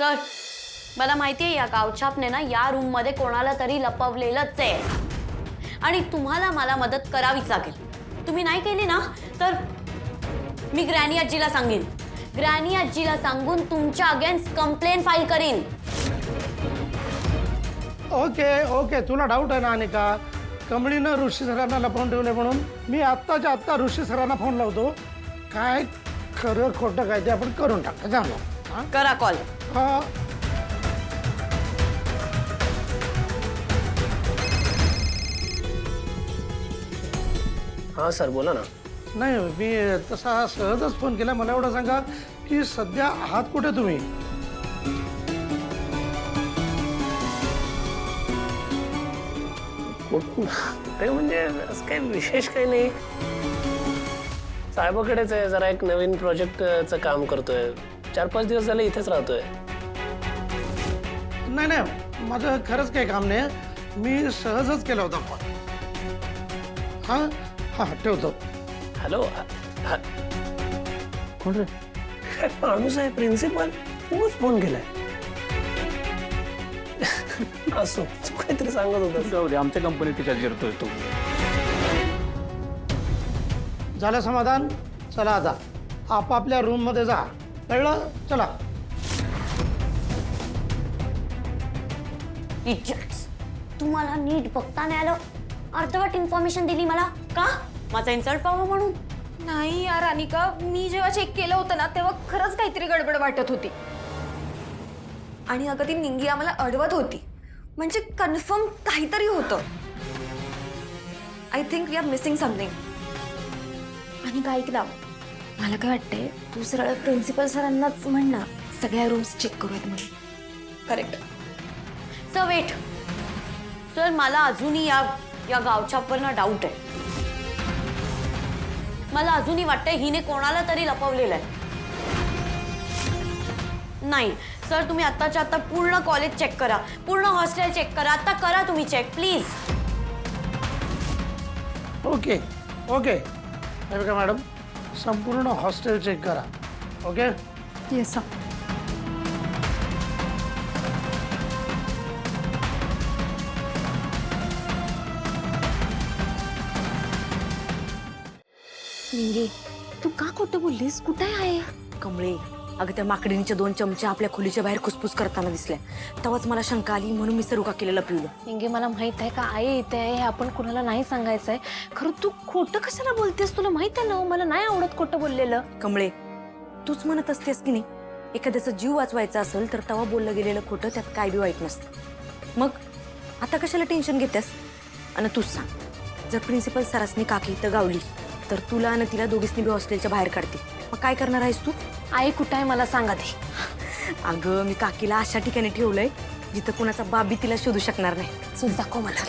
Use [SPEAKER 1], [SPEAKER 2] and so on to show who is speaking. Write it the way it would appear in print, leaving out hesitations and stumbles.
[SPEAKER 1] Sir, मला माहिती आहे या गावछापने ना या रूम मध्ये कोणाला तरी लपवलेलंच आहे आणि तुम्हाला मला मदत करावीच लागेल। तुम्ही नाही केली ना तर मी ग्रॅनी आजीला सांगेन। ग्रॅनी आजीला सांगून तुमच्या अगेन्स्ट कंप्लेंट फाईल करीन।
[SPEAKER 2] ओके ओके, तुला डाऊट आहे ना अनिका, कमळीनं ऋषी सरांना लपवून ठेवले म्हणून मी आत्ताच्या आत्ता ऋषी सरांना फोन लावतो। काय खरं खोटं काय ते आपण करून टाका, झालं।
[SPEAKER 1] करा कॉल।
[SPEAKER 2] हा
[SPEAKER 3] हाँ सर बोला ना।
[SPEAKER 2] नाही, मी तसा सहजच फोन केला। मला एवढं सांगा की सध्या आहात कुठे तुम्ही?
[SPEAKER 3] ते म्हणजे असं काही विशेष काही नाही, साहेबाकडेच आहे, जरा एक नवीन प्रोजेक्टचं काम करतोय। 4-5 दिवस झाले इथेच राहतोय।
[SPEAKER 2] नाही नाही, माझं खरंच काही काम नाही, मी सहजच केला होता फोन। हां हां, ठेवतो।
[SPEAKER 3] हॅलो, कोण रे? माणूस आहे प्रिन्सिपल, तूच फोन केलाय? असो, तू काहीतरी सांगत होता।
[SPEAKER 4] जाऊ दे, आमच्या कंपनीत तिच्यात जिरतोय तू।
[SPEAKER 2] झालं समाधान? चला आता आपापल्या रूम मध्ये जा, कळलं? चला।
[SPEAKER 1] इडियट्स, तुम्हाला नीट बघता नाही आलं, अर्धवट इन्फॉर्मेशन दिली मला का? माझा इन्सल्ट पाहावं म्हणून?
[SPEAKER 5] नाही यार अनिका, मी जेव्हा चेक केलं होतं ना तेव्हा खरंच काहीतरी गडबड वाटत होती। आणि अगं ती निंगी आम्हाला अडवत होती, म्हणजे कन्फर्म काहीतरी होतं। I think we are missing something. आणि काय ऐक ना, मला काय वाटतंय तू सरळ प्रिन्सिपल सरांनाच म्हण ना, सगळ्या रूम्स चेक करूयात म्हणून। करेक्ट।
[SPEAKER 1] सर वेट, सर मला अजूनही या गावछापवर ना डाऊट आहे। मला अजूनही वाटतंय हिने कोणाला तरी लपवलेलं आहे। नाही सर, तुम्ही आत्ताच्या आत्ता पूर्ण कॉलेज चेक करा, पूर्ण हॉस्टेल चेक करा, आता करा तुम्ही चेक प्लीज।
[SPEAKER 2] ओके ओके, हे बघा मॅडम, संपूर्ण हॉस्टेल चेक करा। Okay
[SPEAKER 5] yes sir.
[SPEAKER 1] निंगे, तू का खोटं बोललीस? कुठे आहे कमळे? अगं त्या माकडीच्या 2 चमचे आपल्या खोलीच्या बाहेर खुसफुस करताना दिसल्या, तेव्हाच मला शंका आली, म्हणून मी सरू का केलेलं पिवलं।
[SPEAKER 6] निंगे, मला माहित आहे का आई इथे आहे, हे आपण कुणाला नाही सांगायचंय। खरं तू खोटं कशाला बोलतेस? तुला माहित आहे ना मला नाही आवडत खोटं बोललेलं।
[SPEAKER 1] कमळे, तूच म्हणत असतेस की नाही, एखाद्याचा जीव वाचवायचा असेल तर तेव्हा बोललं गेलेलं खोटं त्यात काय बी वाईट नसतं। मग आता कशाला टेन्शन घेतेस? आणि तूच सांग, जर प्रिन्सिपल सरासनी काकी इथं गावली तर तुला आणि तिला दोघींनी बी हॉस्टेलच्या बाहेर काढते, मग काय करणार आहेस तू?
[SPEAKER 6] आई कुठं आहे मला सांगा दे।
[SPEAKER 1] अगं मी काकीला अशा ठिकाणी ठेवलंय जिथं कुणाचा बाबी तिला शोधू शकणार नाही।
[SPEAKER 6] चल दाखव मला।